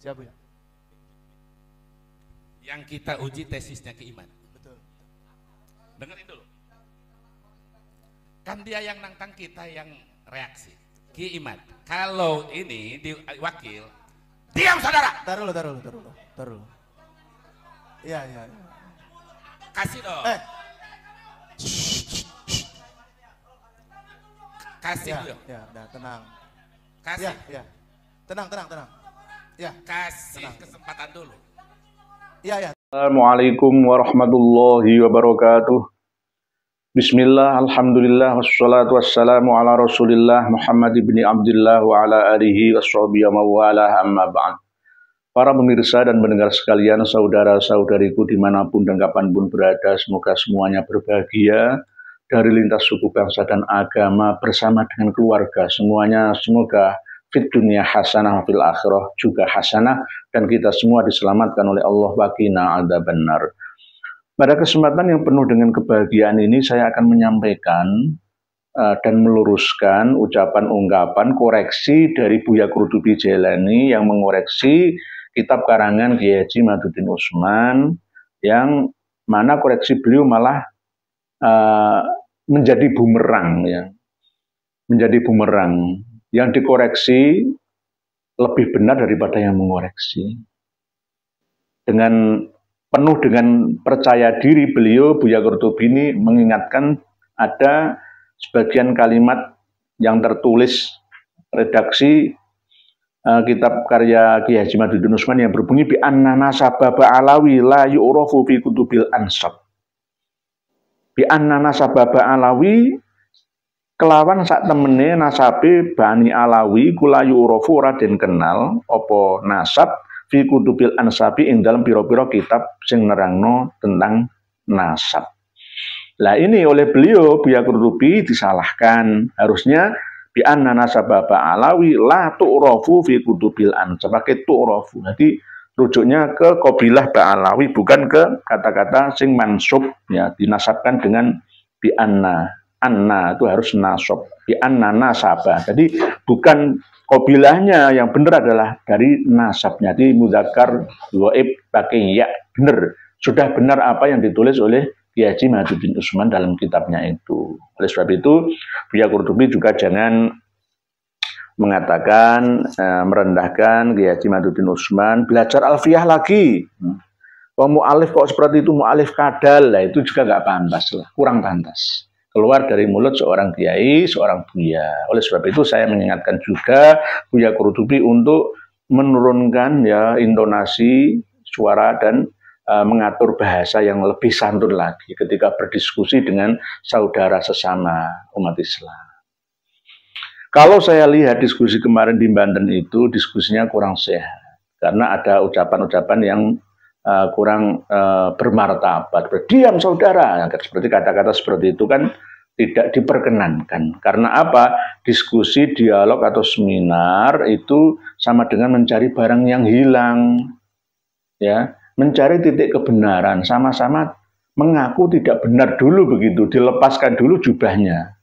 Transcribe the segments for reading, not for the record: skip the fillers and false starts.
Siap ya. Yang kita uji tesisnya Ki Iman. Betul. Dengerin dulu. Kan dia yang nantang, kita yang reaksi. Ki Iman, kalau ini di wakil, diam saudara. Taruh dulu. Iya. Kasih dong. Kasih dulu. Ya, udah tenang. Kasih. Ya. Tenang. Ya. Kasih Tenang. kesempatan dulu. Iya. Assalamualaikum warahmatullahi wabarakatuh. Bismillah, alhamdulillah, wassalatu wassalamu ala rasulillah Muhammad ibni Abdullah wa ala alihi wassabiya mawala amma ba'd. Para pemirsa dan pendengar sekalian, saudara-saudariku dimanapun dan kapanpun berada, semoga semuanya berbahagia dari lintas suku, bangsa, dan agama bersama dengan keluarga. Semuanya semoga fit dunia hasanah, fil akhirah juga hasanah, dan kita semua diselamatkan oleh Allah waqina adzabannar. Pada kesempatan yang penuh dengan kebahagiaan ini, saya akan menyampaikan dan meluruskan ucapan-ungkapan koreksi dari Buya Qurtubi Jailani yang mengoreksi kitab karangan Kiai Haji Maduddin Utsman, yang mana koreksi beliau malah menjadi bumerang, ya. Menjadi bumerang. Yang dikoreksi lebih benar daripada yang mengoreksi. Dengan penuh dengan percaya diri beliau, Buya Qurtubi ini mengingatkan ada sebagian kalimat yang tertulis redaksi kitab karya Kiai Haji Maduddin Utsman yang berbunyi bi anna nasababa alawi la yu'rafu fi kutubil ansab. Bi anna nasababa alawi kelawan sak temene nasabe Bani Alawi kula yu'rafu ora den kenal apa nasab fi kutubil ansabi ing dalam pira-pira kitab sing nerangno tentang nasab. Lah ini oleh beliau Buya Qurtubi disalahkan. Harusnya bi anna nasababa alawi la tu'rafu fi kutubil ansab, pakai tu'rafu. Jadi rujuknya ke qabilah Ba'alawi, bukan ke kata-kata sing mansub, ya, dinasabkan dengan bi anna. Anna itu harus nasab, bi anna nasabah. Jadi bukan qabilahnya, yang benar adalah dari nasabnya. Jadi mudzakkar ghaib pakai ya, benar. Sudah benar apa yang ditulis oleh Kiai Haji Maduddin Utsman dalam kitabnya itu. Oleh sebab itu, Buya Qurtubi juga jangan mengatakan, merendahkan Kiai Haji Maduddin Utsman, belajar alfiyah lagi. Mu'alif kok seperti itu, mu'alif kadal, lah itu juga nggak pantas lah, kurang pantas. Keluar dari mulut seorang kiai, seorang buya. Oleh sebab itu saya mengingatkan juga Buya Qurtubi untuk menurunkan, ya, intonasi suara dan mengatur bahasa yang lebih santun lagi ketika berdiskusi dengan saudara sesama umat Islam. Kalau saya lihat diskusi kemarin di Banten itu, diskusinya kurang sehat karena ada ucapan-ucapan yang kurang bermartabat. Diam saudara, seperti kata-kata seperti itu kan tidak diperkenankan. Karena apa? Diskusi, dialog atau seminar itu sama dengan mencari barang yang hilang, ya, mencari titik kebenaran, sama-sama mengaku tidak benar dulu, begitu, dilepaskan dulu jubahnya,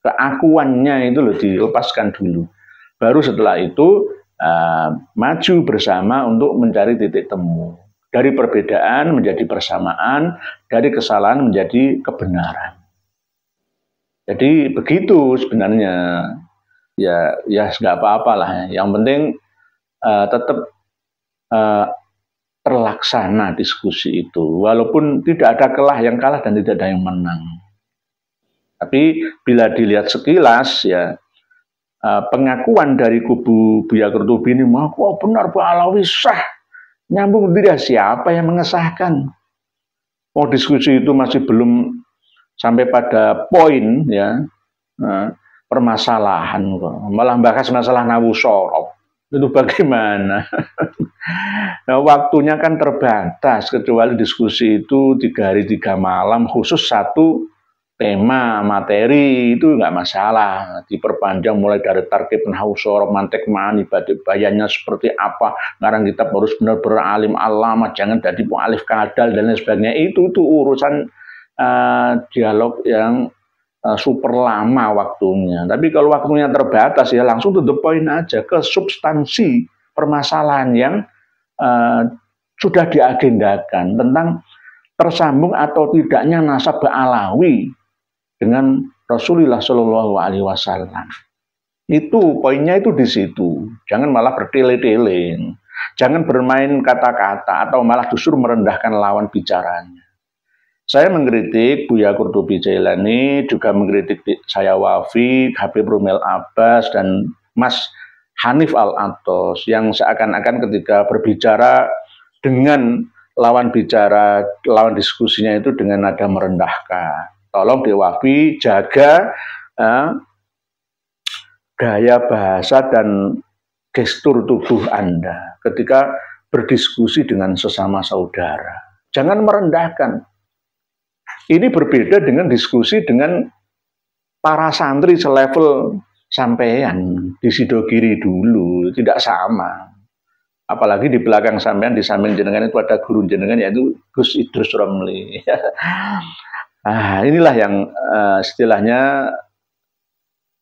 keakuannya itu loh dilepaskan dulu. Baru setelah itu maju bersama untuk mencari titik temu. Dari perbedaan menjadi persamaan, dari kesalahan menjadi kebenaran. Jadi begitu sebenarnya. Ya nggak apa-apalah. Yang penting tetap terlaksana diskusi itu. Walaupun tidak ada yang kalah dan tidak ada yang menang. Tapi bila dilihat sekilas, ya, pengakuan dari kubu Buya Qurtubi ini, kok benar Ba'alawi sah. Nyambung tidak, siapa yang mengesahkan? Oh, diskusi itu masih belum sampai pada poin, ya, permasalahan kok. Malah bahas masalah nawusorok. Itu bagaimana? Nah, waktunya kan terbatas, kecuali diskusi itu 3 hari 3 malam, khusus satu tema, materi, itu nggak masalah. Diperpanjang mulai dari tarkib nahwu sorok, mantek ma'ani, bayannya seperti apa, ngarang kitab harus benar-benar alim alama, jangan jadi mu'alif kadal dan lain sebagainya. Itu urusan dialog yang super lama waktunya. Tapi kalau waktunya terbatas, ya langsung to the point aja, ke substansi permasalahan yang sudah diagendakan tentang tersambung atau tidaknya nasab Alawi dengan Rasulullah Shallallahu Alaihi Wasallam. Itu poinnya itu di situ. Jangan malah bertele-tele, jangan bermain kata-kata atau malah justru merendahkan lawan bicaranya. Saya mengkritik Buya Qurtubi Jailani, juga mengkritik saya Wafi, Habib Rumel Abbas, dan Mas Hanif Al-Atos yang seakan-akan ketika berbicara dengan lawan bicara, lawan diskusinya itu dengan nada merendahkan. Tolong di Wafi jaga gaya bahasa dan gestur tubuh Anda ketika berdiskusi dengan sesama saudara. Jangan merendahkan. Ini berbeda dengan diskusi dengan para santri selevel sampean di Sidogiri dulu, tidak sama. Apalagi di belakang sampean, di samping jenengan itu ada guru jenengan, yaitu Gus Idrus Romli. Inilah yang istilahnya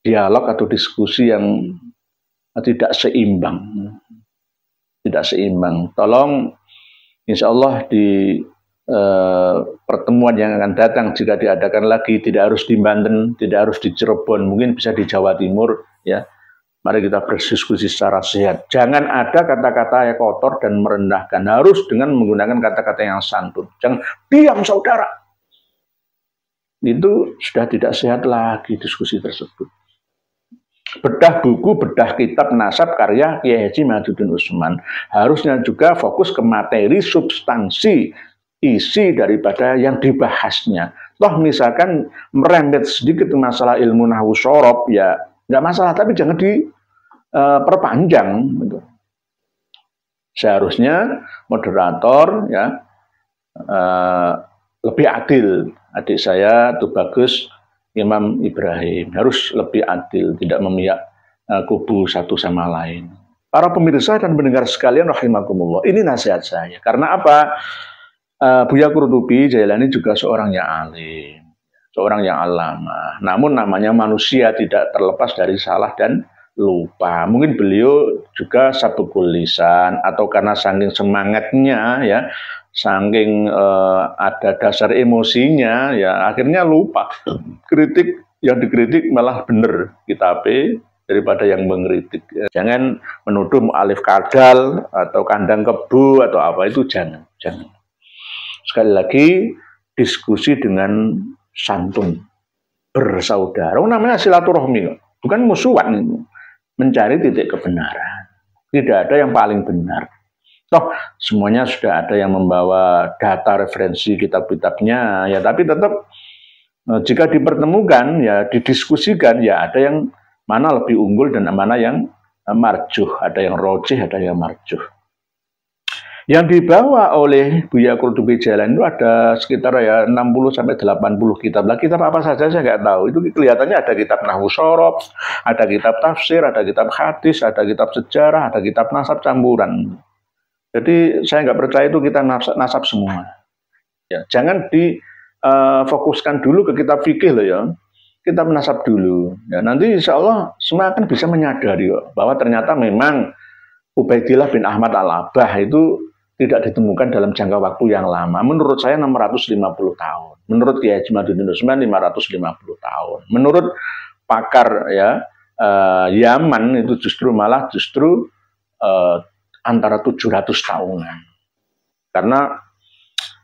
dialog atau diskusi yang tidak seimbang. Tidak seimbang. Tolong insya Allah di pertemuan yang akan datang, jika diadakan lagi, tidak harus di Banten, tidak harus di Cirebon, mungkin bisa di Jawa Timur, ya. Mari kita berdiskusi secara sehat. Jangan ada kata-kata yang kotor dan merendahkan. Harus dengan menggunakan kata-kata yang santun. Jangan diam saudara. Itu sudah tidak sehat lagi diskusi tersebut. Bedah buku, bedah kitab nasab karya Kiai Haji Maduddin Usman. Harusnya juga fokus ke materi, substansi, isi daripada yang dibahasnya. Toh misalkan merembet sedikit masalah ilmu nahwu syorob, ya nggak masalah, tapi jangan diperpanjang. Seharusnya moderator ya lebih adil. Adik saya tuh bagus, Imam Ibrahim harus lebih adil, tidak memihak kubu satu sama lain. Para pemirsa dan pendengar sekalian rahimakumullah, ini nasihat saya. Karena apa? Buya Qurtubi Jailani juga seorang yang alim, seorang yang alama. Namun namanya manusia tidak terlepas dari salah dan lupa. Mungkin beliau juga sabukul lisan, atau karena saking semangatnya ya, saking ada dasar emosinya ya, akhirnya lupa. Kritik yang dikritik malah benar kitabnya daripada yang mengkritik. Jangan menuduh mu'alif kadal atau kandang kebu atau apa, itu jangan. Sekali lagi, diskusi dengan santun, bersaudara. Namanya silaturahmi, bukan musuhan. Mencari titik kebenaran. Tidak ada yang paling benar. Toh semuanya sudah ada yang membawa data referensi kitab-kitabnya, ya. Tapi tetap jika dipertemukan, ya didiskusikan, ya ada yang mana lebih unggul dan mana yang marjuh, ada yang rojih, ada yang marjuh. Yang dibawa oleh Buya Qurtubi Jailani itu ada sekitar ya 60-80 kitab. Lah kitab apa saja saya nggak tahu. Itu kelihatannya ada kitab nahwu syorob, ada kitab tafsir, ada kitab hadis, ada kitab sejarah, ada kitab nasab campuran. Jadi saya nggak percaya itu kita nasab semua. Ya, jangan difokuskan dulu ke kitab fikih loh ya. Kitab nasab dulu. Ya, nanti insya Allah semua akan bisa menyadari bahwa ternyata memang Ubaidillah bin Ahmad Al-Abah itu tidak ditemukan dalam jangka waktu yang lama. Menurut saya 650 tahun. Menurut Kiai Haji Maduddin Usman 550 tahun. Menurut pakar ya Yaman itu justru antara 700 tahunan. Karena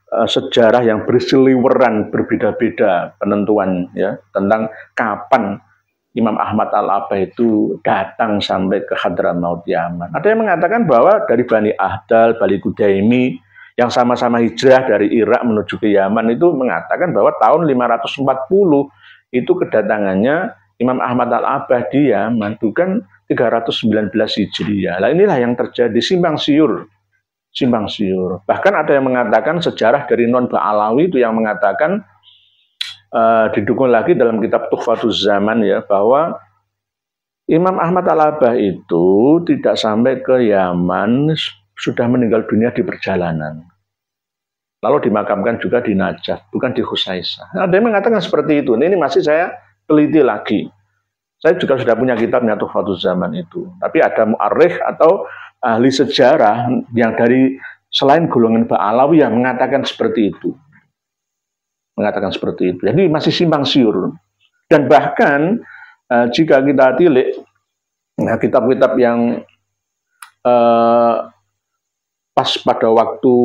sejarah yang berseliweran berbeda-beda penentuan ya tentang kapan Imam Ahmad Al-Abah itu datang sampai ke Hadramaut Yaman. Ada yang mengatakan bahwa dari Bani Ahdal, Bani Kudaimi yang sama-sama hijrah dari Irak menuju ke Yaman itu mengatakan bahwa tahun 540 itu kedatangannya Imam Ahmad Al-Abah di Yaman, bukan 319 Hijriah. Nah inilah yang terjadi, simpang siur. Bahkan ada yang mengatakan sejarah dari Non Ba'alawi itu yang mengatakan didukung lagi dalam kitab Tuhfatuz Zaman ya, bahwa Imam Ahmad Al-Abah itu tidak sampai ke Yaman, sudah meninggal dunia di perjalanan. Lalu dimakamkan juga di Najaf, bukan di Husaisah. Ada yang mengatakan seperti itu. Ini masih saya teliti lagi. Saya juga sudah punya kitabnya Tuhfatuz Zaman itu. Tapi ada mu'arrikh atau ahli sejarah yang dari selain golongan Ba'alawi yang mengatakan seperti itu. Mengatakan seperti itu. Jadi masih simpang siur. Dan bahkan jika kita tilik kitab-kitab yang pas pada waktu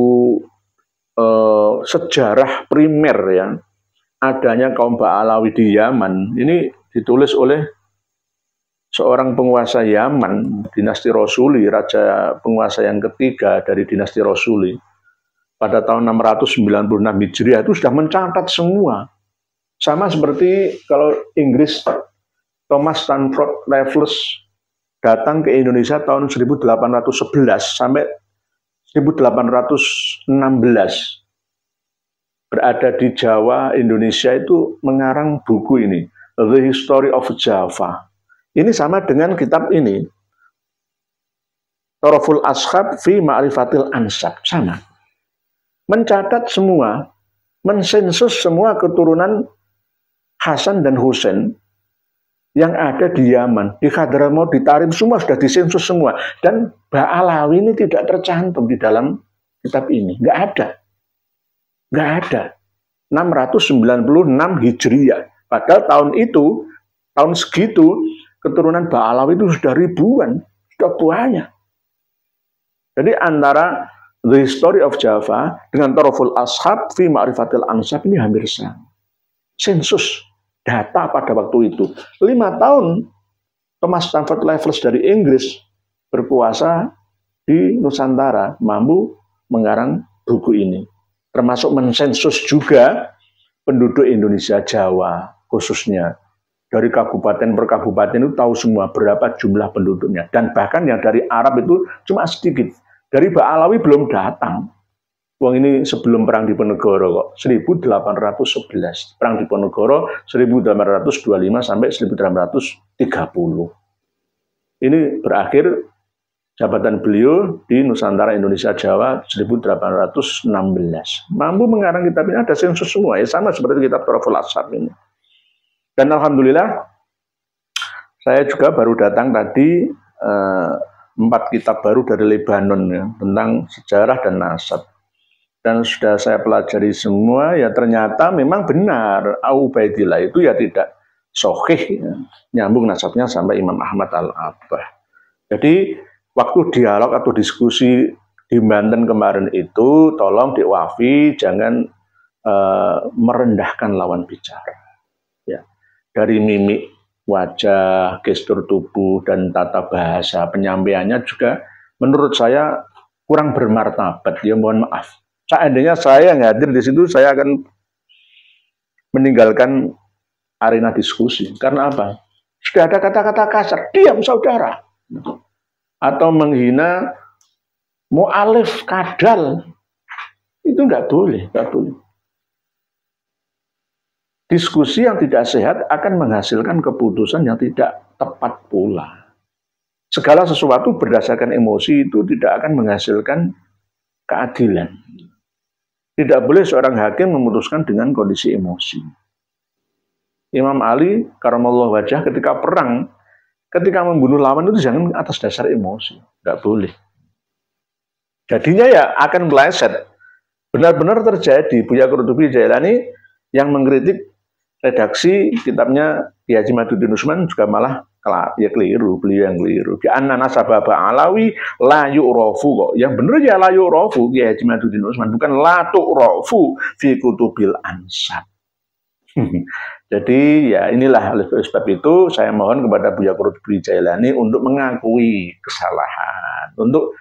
sejarah primer ya, adanya kaum Ba'alawi di Yaman, ini ditulis oleh seorang penguasa Yaman, dinasti Rasuli, raja penguasa yang ketiga dari dinasti Rasuli. Pada tahun 696 Hijriah itu sudah mencatat semua. Sama seperti kalau Inggris, Thomas Stamford Raffles datang ke Indonesia tahun 1811 sampai 1816. Berada di Jawa, Indonesia itu mengarang buku ini, The History of Java. Ini sama dengan kitab ini, Taraful Ashab fi Ma'rifatil Ansab, sama. Mencatat semua, mensensus semua keturunan Hasan dan Husain yang ada di Yaman, di Hadramaut, di Tarim, semua sudah disensus semua. Dan Ba'alawi ini tidak tercantum di dalam kitab ini, nggak ada. Nggak ada. 696 Hijriah. Padahal tahun itu, tahun segitu, keturunan Ba'alawi itu sudah ribuan, sudah banyak. Jadi antara The History of Java dengan Taraful Ashab fi Ma'rifatil Ansab ini hampir sama. Sensus data pada waktu itu. 5 tahun Thomas Stamford Raffles dari Inggris berkuasa di Nusantara, mampu mengarang buku ini. Termasuk mensensus juga penduduk Indonesia Jawa khususnya. Dari kabupaten per kabupaten itu tahu semua berapa jumlah penduduknya. Dan bahkan yang dari Arab itu cuma sedikit. Dari Ba'alawi belum datang. Wong ini sebelum Perang Diponegoro kok, 1811. Perang Diponegoro 1825 sampai 1830. Ini berakhir jabatan beliau di Nusantara Indonesia Jawa 1816. Mampu mengarang kitab ini, ada sensus semua ya, sama seperti kitab Taraful Ashab ini. Dan alhamdulillah saya juga baru datang tadi 4 kitab baru dari Lebanon ya, tentang sejarah dan nasab. Dan sudah saya pelajari semua, ya ternyata memang benar Ubaidillah itu ya tidak sahih ya, nyambung nasabnya sampai Imam Ahmad Al-Abbah. Jadi waktu dialog atau diskusi di Banten kemarin itu, tolong diwafi, jangan merendahkan lawan bicara. Ya. Dari mimik wajah, gestur tubuh, dan tata bahasa penyampaiannya juga menurut saya kurang bermartabat. Ya mohon maaf. Seandainya saya yang hadir di situ, saya akan meninggalkan arena diskusi. Karena apa? Sudah ada kata-kata kasar, diam saudara. Atau menghina mu'alif kadal. Itu nggak boleh, nggak boleh. Diskusi yang tidak sehat akan menghasilkan keputusan yang tidak tepat pula. Segala sesuatu berdasarkan emosi itu tidak akan menghasilkan keadilan. Tidak boleh seorang hakim memutuskan dengan kondisi emosi. Imam Ali karamallahu wajah ketika perang, ketika membunuh lawan itu jangan atas dasar emosi. Tidak boleh. Jadinya ya akan meleset. Benar-benar terjadi. Buya Qurtubi Jailani yang mengkritik redaksi kitabnya Ki Haji Maduddin Usman juga malah ya keliru, beliau yang keliru. Di anna nasaba Ba'alawi la yu'rafu kok. Yang benar ya la yu'rafu Ki Haji Maduddin Usman, bukan la tu'rafu fi kutubil ansab. Jadi ya inilah oleh sebab itu saya mohon kepada Buya Qurtubi Jailani untuk mengakui kesalahan, untuk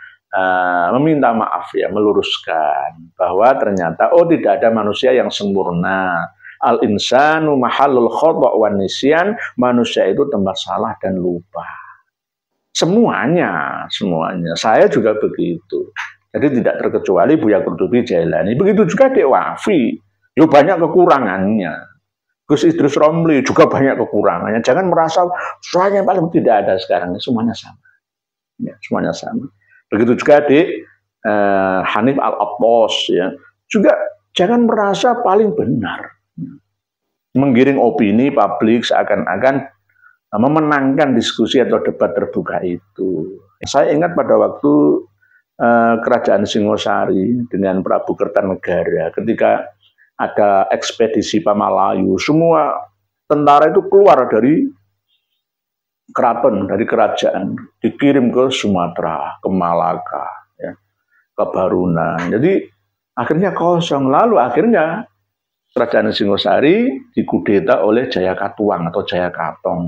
meminta maaf ya, meluruskan bahwa ternyata tidak ada manusia yang sempurna. Al-insanu mahallul khata' wan nisyan, manusia itu tempat salah dan lupa. Semuanya. Saya juga begitu. Jadi tidak terkecuali Buya Qurtubi Jailani. Begitu juga Dek Wafi. Yo banyak kekurangannya. Gus Idrus Romli juga banyak kekurangannya. Jangan merasa saya yang paling, tidak ada sekarang. Semuanya sama. Ya, semuanya sama. Begitu juga Dek Hanif Al-Attas ya. Juga jangan merasa paling benar. Menggiring opini publik seakan-akan memenangkan diskusi atau debat terbuka itu. Saya ingat pada waktu Kerajaan Singosari dengan Prabu Kertanegara ketika ada ekspedisi Pamalayu, semua tentara itu keluar dari keraton, dari kerajaan, dikirim ke Sumatera, ke Malaka, ya, ke Baruna. Jadi akhirnya kosong. Lalu akhirnya Kerajaan Singosari dikudeta oleh Jayakatuang atau Jayakatong,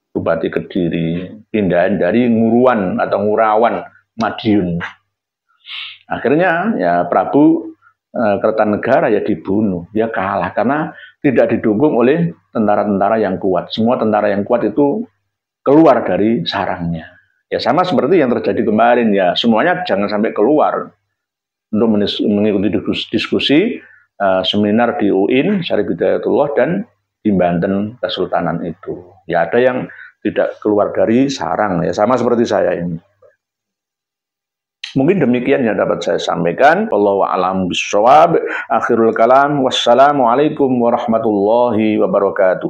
Bupati Kediri, pindahan dari Nguruan atau Ngurawan, Madiun. Akhirnya ya Prabu Kertanegara ya dibunuh, dia kalah karena tidak didukung oleh tentara-tentara yang kuat. Semua tentara yang kuat itu keluar dari sarangnya. Ya sama seperti yang terjadi kemarin ya, semuanya jangan sampai keluar untuk mengikuti diskusi seminar di UIN Syarif Hidayatullah dan di Banten Kesultanan itu. Ya ada yang tidak keluar dari sarang ya, sama seperti saya ini. Mungkin demikian yang dapat saya sampaikan. Wallahu a'lam bishawab. Akhirul kalam. Wassalamualaikum warahmatullahi wabarakatuh.